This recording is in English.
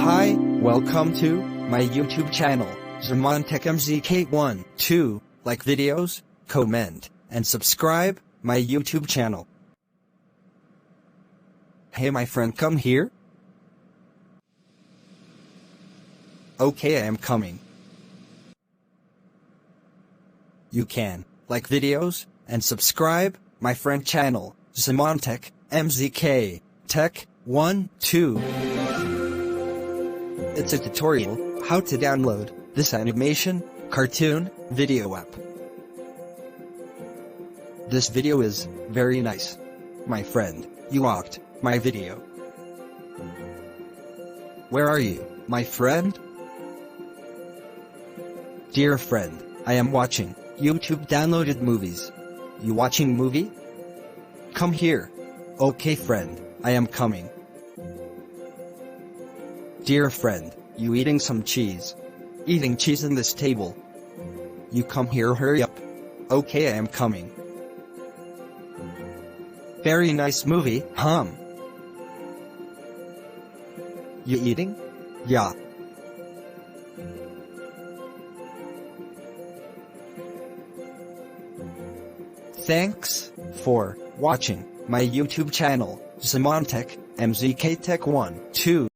Hi, welcome to my YouTube channel, SmallStory. Like videos, comment, and subscribe my YouTube channel. Hey my friend, come here. Okay, I am coming. You can like videos and subscribe my friend channel, SmallStory Tech 1 2. It's a tutorial how to download this animation cartoon video app. This video is very nice. My friend, you watched my video. Where are you, my friend? Dear friend, I am watching YouTube downloaded movies. You watching movie? Come here. Okay friend, I am coming. Dear friend, you eating some cheese? Eating cheese in this table. You come here, hurry up. Okay, I am coming. Very nice movie, You eating? Yeah. Thanks for watching my YouTube channel, SmallStory Tech 1 2.